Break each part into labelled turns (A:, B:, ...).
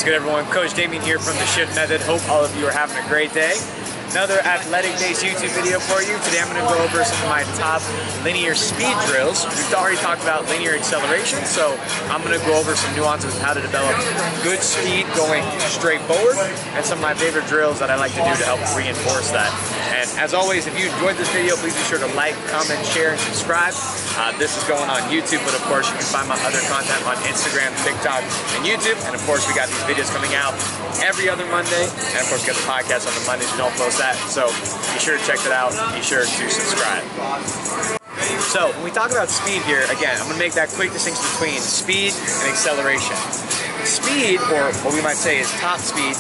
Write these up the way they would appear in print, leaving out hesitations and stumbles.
A: good, everyone? Coach Damien here from The Shift Method. Hope all of you are having a great day. Another athletic-based YouTube video for you. Today I'm going to go over some of my top linear speed drills. We've already talked about linear acceleration, so I'm going to go over some nuances of how to develop good speed going straight forward and some of my favorite drills that I like to do to help reinforce that. And as always, if you enjoyed this video, please be sure to like, comment, share, and subscribe. This is going on YouTube, but of course you can find my other content on Instagram, TikTok, and YouTube. And of course we got these videos coming out every other Monday. And of course we got the podcast on the Mondays. We don't post that. So be sure to check that out. Be sure to subscribe. So when we talk about speed here, again, I'm going to make that quick distinction between speed and acceleration. Speed, or what we might say is top speed,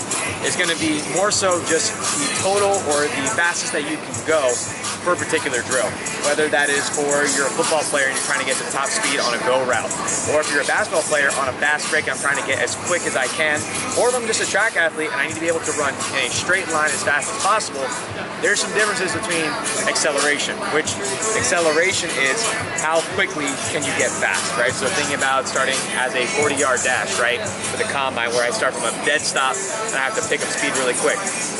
A: is going to be more so just the total or the fastest that you can go for a particular drill. Whether that is for you're a football player and you're trying to get to top speed on a go route, or if you're a basketball player on a fast break and I'm trying to get as quick as I can, or if I'm just a track athlete and I need to be able to run in a straight line as fast as possible, there's some differences between acceleration, which acceleration is how quickly can you get fast, right? So thinking about starting as a 40-yard dash, right, for the combine, where I start from a dead stop and I have to pick up speed really quick.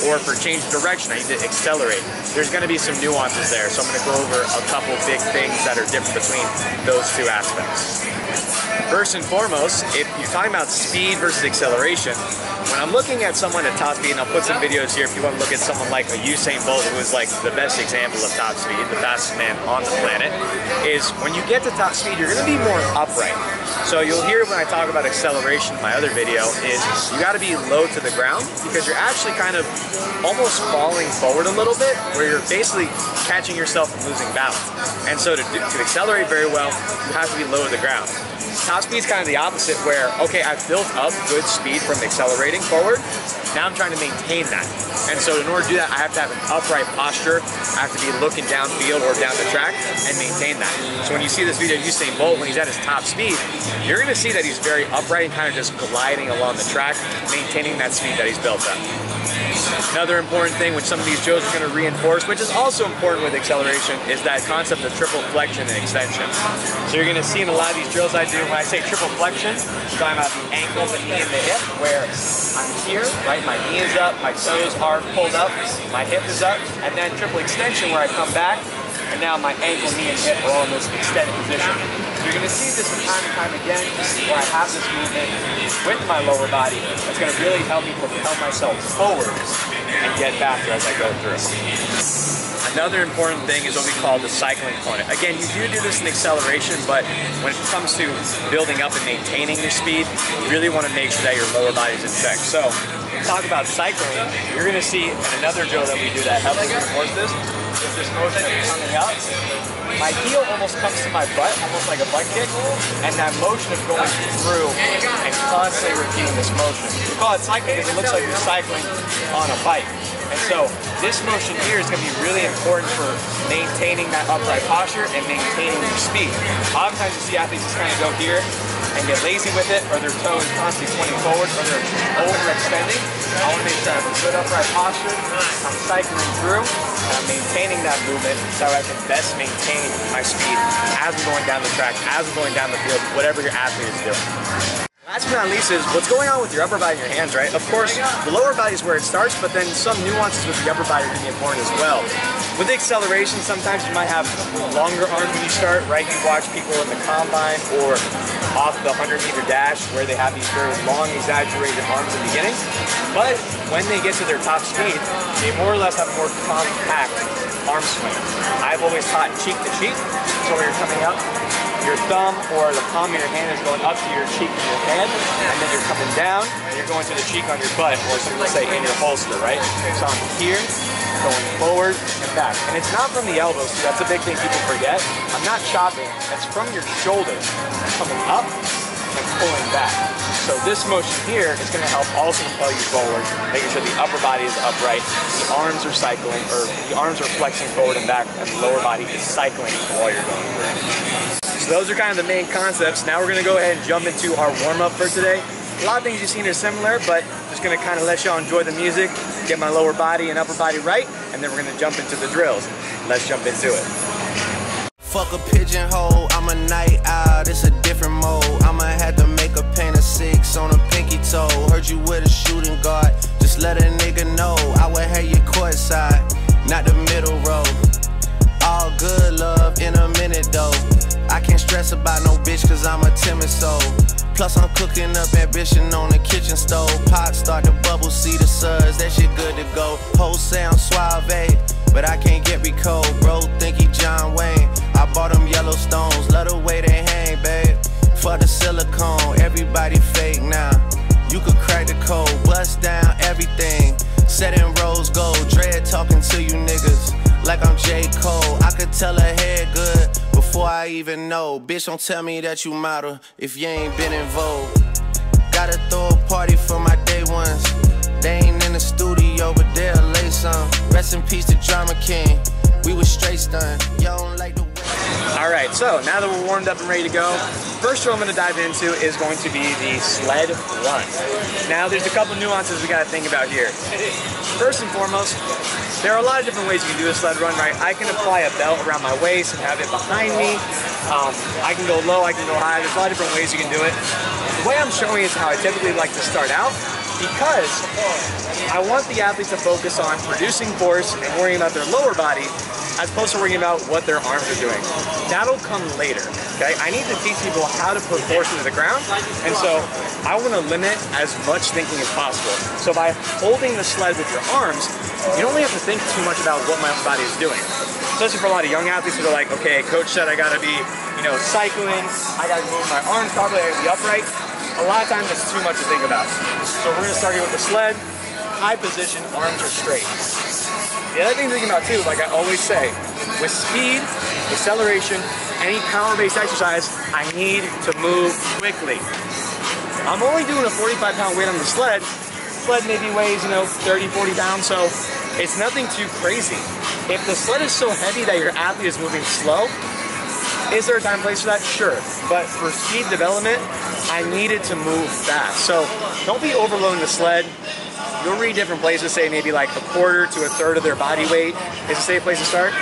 A: Or for change of direction, I need to accelerate. There's going to be some nuances there, so I'm going to go over a couple big things that are different between those two aspects. First and foremost, if you're talking about speed versus acceleration, when I'm looking at someone at top speed, and I'll put some videos here if you want to look at someone like a Usain Bolt, who is like the best example of top speed, the fastest man on the planet, is when you get to top speed, you're going to be more upright. So you'll hear when I talk about acceleration in my other video is you got to be low to the ground, because you're actually kind of almost falling forward a little bit, where you're basically catching yourself from losing balance. And so to accelerate very well, you have to be low to the ground. Top speed is kind of the opposite, where, okay, I've built up good speed from accelerating forward, now I'm trying to maintain that. And so in order to do that, I have to have an upright posture, I have to be looking downfield or down the track and maintain that. So when you see this video of Usain Bolt, when he's at his top speed, you're going to see that he's very upright and kind of just gliding along the track, maintaining that speed that he's built up. Another important thing which some of these drills are going to reinforce, which is also important with acceleration, is that concept of triple flexion and extension. So you're going to see in a lot of these drills I do, when I say triple flexion, I'm talking about the ankle, the knee, and the hip, where I'm here, right, my knee is up, my toes are pulled up, my hip is up, and then triple extension where I come back, and now my ankle, knee, and hip are all in this extended position. You're going to see this from time and time again, where I have this movement with my lower body that's going to really help me propel myself forward and get faster as I go through. Another important thing is what we call the cycling component. Again, you do this in acceleration, but when it comes to building up and maintaining your speed, you really want to make sure that your lower body is in check. So, when we talk about cycling, you're going to see in another drill that we do that helps reinforce this, is this motion coming up. My heel almost comes to my butt, almost like a butt kick, and that motion of going through and constantly repeating this motion. We call it cycling because it looks like you're cycling on a bike. And so this motion here is going to be really important for maintaining that upright posture and maintaining your speed. Oftentimes you see athletes just kind of go here and get lazy with it, or their toe is constantly pointing forward, or they're overextending. I want to make sure I have a good upright posture, I'm cycling through, and I'm maintaining that movement so I can best maintain my speed as I'm going down the track, as I'm going down the field, whatever your athlete is doing. Last but not least is what's going on with your upper body and your hands, right? Of course, the lower body is where it starts, but then some nuances with the upper body are going to be important as well. With the acceleration, sometimes you might have longer arms when you start, right? You watch people in the combine or off the 100-meter dash where they have these very long, exaggerated arms in the beginning. But when they get to their top speed, they more or less have more compact arm swing. I've always taught cheek to cheek, so when you're coming up, your thumb or the palm of your hand is going up to your cheek of your hand, and then you're coming down, and you're going to the cheek on your butt, or some people say in your holster, right? So I'm here, going forward and back. And it's not from the elbows, so that's a big thing people forget. I'm not chopping, it's from your shoulder, coming up and pulling back. So this motion here is going to help also propel you forward, making sure the upper body is upright, the arms are cycling, or the arms are flexing forward and back, and the lower body is cycling while you're going through. So those are kind of the main concepts. Now we're going to go ahead and jump into our warm-up for today. A lot of things you've seen are similar, but just going to kind of let y'all enjoy the music, get my lower body and upper body right, and then we're going to jump into the drills. Let's jump into it.
B: Fuck a pigeonhole, I'm a night owl, it's a different mode. I'ma have to make a paint of 6 on a pinky toe. Heard you with a shooting guard, just let a nigga know. I would have you courtside, not the middle row. All good love in a minute though. I can't stress about no bitch cause I'm a timid soul. Plus I'm cooking up ambition on the kitchen stove. Pot start to bubble, see the suds, that shit good to go. Whole sound suave, but I can't get recalled. Bro think he John Wayne, I bought them Yellowstones. Love the way they hang, babe. Fuck the silicone, everybody fake now. You could crack the code, bust down everything. Set in rose gold, dread talking to you niggas like I'm J. Cole. I could tell her head good before I even know. Bitch, don't tell me that you model if you ain't been in vogue. Gotta throw a party for my day ones. They ain't in the studio, but they'll lay some. Rest in peace to Drama King. We was straight stunned. Y'all don't like the way.
A: Alright, so now that we're warmed up and ready to go, first drill I'm going to dive into is going to be the sled run. Now there's a couple nuances we got to think about here. First and foremost, there are a lot of different ways you can do a sled run, right? I can apply a belt around my waist and have it behind me. I can go low, I can go high. There's a lot of different ways you can do it. The way I'm showing is how I typically like to start out, because I want the athletes to focus on producing force and worrying about their lower body as opposed to worrying about what their arms are doing. That'll come later, okay? I need to teach people how to put force into the ground, and so I want to limit as much thinking as possible. So by holding the sled with your arms, you don't really have to think too much about what my body is doing. Especially for a lot of young athletes who are like, okay, coach said I gotta be, cycling, I gotta move my arms properly, I gotta be upright. A lot of times it's too much to think about. So we're gonna start here with the sled, high position, arms are straight. The other thing to think about too, like I always say, with speed, acceleration, any power-based exercise, I need to move quickly. I'm only doing a 45-pound weight on the sled. Sled maybe weighs, 30, 40 pounds, so it's nothing too crazy. If the sled is so heavy that your athlete is moving slow, is there a time and place for that? Sure. But for speed development, I needed to move fast. So don't be overloading the sled. You'll read different places say maybe like a quarter to a third of their body weight is a safe place to start.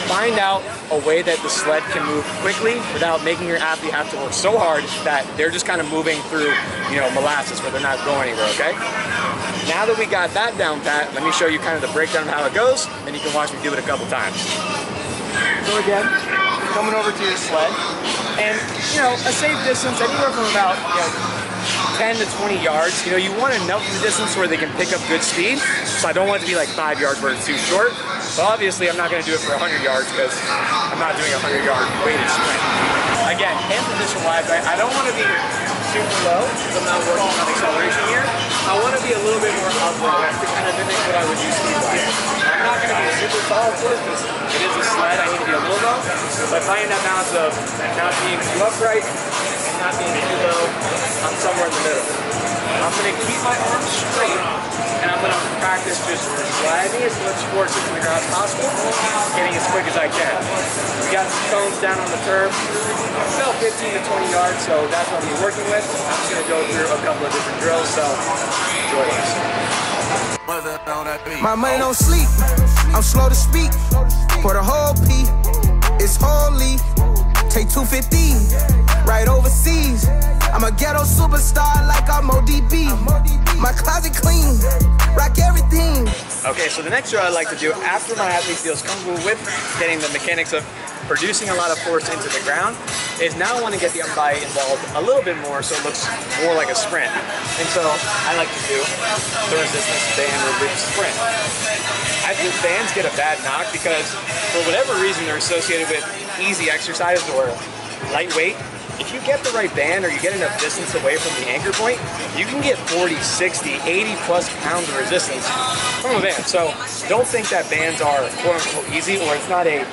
A: Find out a way that the sled can move quickly without making your athlete have to work so hard that they're just kind of moving through, molasses where they're not going anywhere, okay? Now that we got that down pat, let me show you kind of the breakdown of how it goes, and you can watch me do it a couple times. So again, coming over to your sled, and a safe distance, anywhere from about 10 to 20 yards. You want enough of the distance where they can pick up good speed. So I don't want it to be like 5 yards where it's too short. But obviously I'm not going to do it for 100 yards because I'm not doing a 100-yard weighted sprint. Again, hand position wise, I don't want to be super low because I'm not working on acceleration here. I want to be a little bit more upright to kind of mimic what I would use speed-wise. I'm not going to be super tall, of course, because it is a sled. I need to be a little low. But finding that balance of not being too upright and not being too low, I'm somewhere in the middle. I'm going to keep my arms straight, and I'm going to practice just driving as much force into the ground as possible, getting as quick as I can. We got some cones down on the turf, about 15 to 20 yards, so that's what I'm going to be working with. I'm just going to go through a couple of different drills, so enjoy this.
B: My money don't sleep, I'm slow to speak. For the whole P, it's holy. Take 250, right overseas. I'm a ghetto superstar like I'm ODB. My closet clean, rock everything.
A: Okay, so the next drill I like to do after my athlete feels comfortable with getting the mechanics of producing a lot of force into the ground is now I want to get the upper body involved a little bit more so it looks more like a sprint. And so I like to do the resistance band or rib sprint. I think bands get a bad knock because for whatever reason they're associated with easy exercise or lightweight. If you get the right band or you get enough distance away from the anchor point, you can get 40, 60, 80 plus pounds of resistance from a band. So don't think that bands are quote unquote easy or it's not a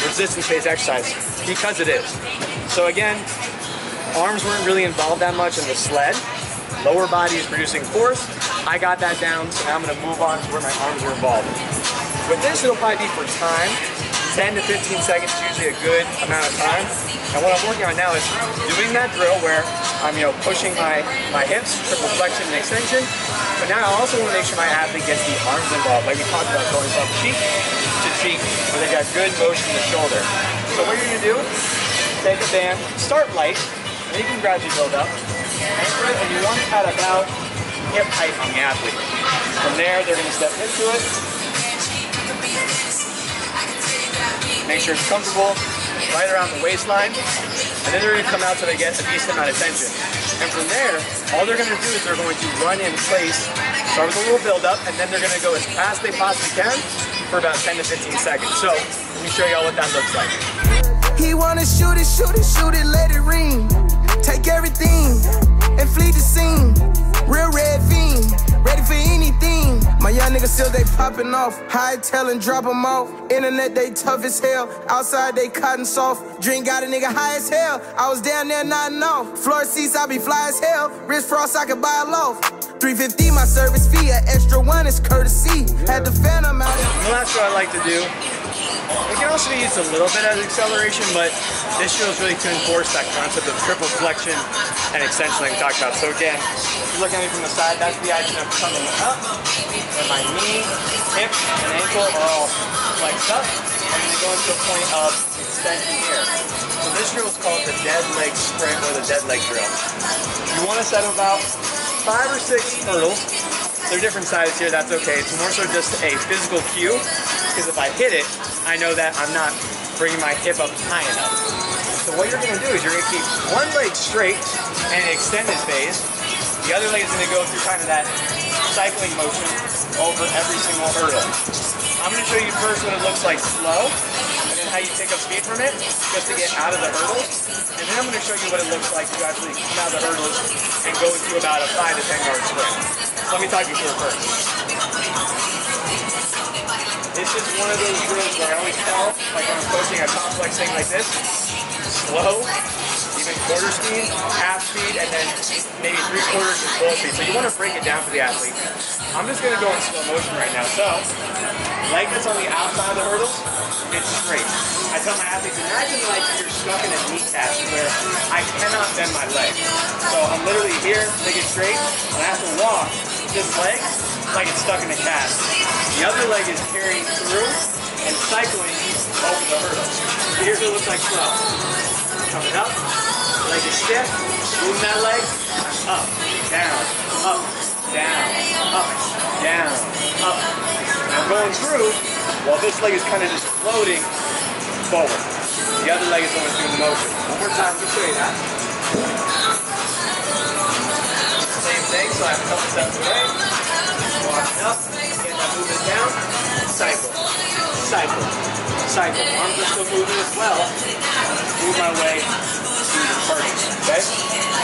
A: resistance-based exercise, because it is. So again, arms weren't really involved that much in the sled. Lower body is producing force. I got that down, so now I'm gonna move on to where my arms are involved. With this, it'll probably be for time. 10 to 15 seconds is usually a good amount of time. And what I'm working on now is doing that drill where I'm pushing my hips, triple flexion and extension. But now I also want to make sure my athlete gets the arms involved, like we talked about, going from cheek to physique where they got good motion in the shoulder. So what you're gonna do, take a band, start light, and you can gradually build up. Anchor it, and you want it at about hip height on the athlete. From there, they're gonna step into it. Make sure it's comfortable, right around the waistline, and then they're gonna come out so they get a decent amount of tension. And from there, all they're gonna do is they're going to run in place, start with a little build up, and then they're gonna go as fast as they possibly can for about 10 to 15 seconds. So, let me show y'all what that looks like.
C: He wanna shoot it, shoot it, shoot it, let it ring. Take everything and flee the scene. Real red fiend, ready for anything. My young niggas still they popping off. High tail and drop them off. Internet they tough as hell. Outside they cotton soft. Drink got a nigga high as hell. I was down there nodding off. Floor seats I be fly as hell. Wrist frost I could buy a loaf. 350 my service fee. An extra one is courtesy. Had the phantom out.
A: Well, that's what I like to do. It can also be used a little bit as acceleration, but this drill is really to enforce that concept of triple flexion and extension like we talked about. So again, if you look at me from the side, that's the action of coming up, and my knee, hip, and ankle are all flexed up, and then going to a point of extension here. So this drill is called the dead leg sprint or the dead leg drill. You want to set about 5 or 6 hurdles. They're different sizes here, that's okay. It's more so just a physical cue, because if I hit it, I know that I'm not bringing my hip up high enough. So what you're gonna do is you're gonna keep one leg straight and extended phase. The other leg is gonna go through kind of that cycling motion over every single hurdle. I'm gonna show you first what it looks like slow, and then how you pick up speed from it, just to get out of the hurdles. And then I'm gonna show you what it looks like to actually come out of the hurdles and go into about a 5 to 10 yard sprint. So let me talk you through it first. This is one of those drills where I always tell, like when I'm posting a complex thing like this, slow, even quarter speed, half speed, and then maybe 3/4 and full speed. So you want to break it down for the athlete. I'm just going to go in slow motion right now. So, leg that's on the outside of the hurdles, it's straight. I tell my athletes, imagine like you're stuck in a knee cast where I cannot bend my leg. So I'm literally here, leg is straight, and I have to walk this leg like it's stuck in a cast. The other leg is carrying through and cycling over the hurdles. Here's what it looks like slow. Coming up, leg is stiff, moving that leg, up, down, up, down, up, down, up. And I'm going through while this leg is kind of just floating forward. The other leg is always doing the motion. One more time to show you that. Same thing, so I have a couple steps away. Walking up, get that movement down, cycle, cycle, cycle. Arms are still moving as well. Move my way through the parties, okay?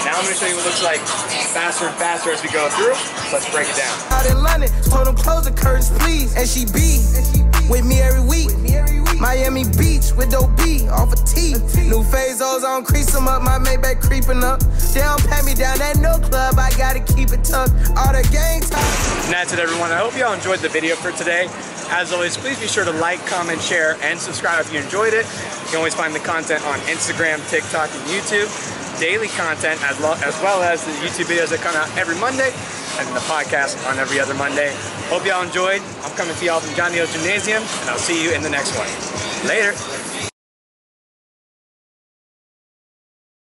A: Now I'm going to show you what it looks like faster and faster as we go through. Let's break it down.
C: Out in London, told them close the curtains, please. And she be with me every week. Miami Beach with dope B off a T. New Fazos on, crease them up, my Maybach creeping up. They don't pat me down at no club, I gotta keep it tucked. All the gang time.
A: And that's it, everyone. I hope y'all enjoyed the video for today. As always, please be sure to like, comment, share, and subscribe if you enjoyed it. You can always find the content on Instagram, TikTok, and YouTube. Daily content as well as the YouTube videos that come out every Monday, and the podcast on every other Monday. Hope y'all enjoyed. I'm coming to y'all from John Neal's Gymnasium, and I'll see you in the next one. Later.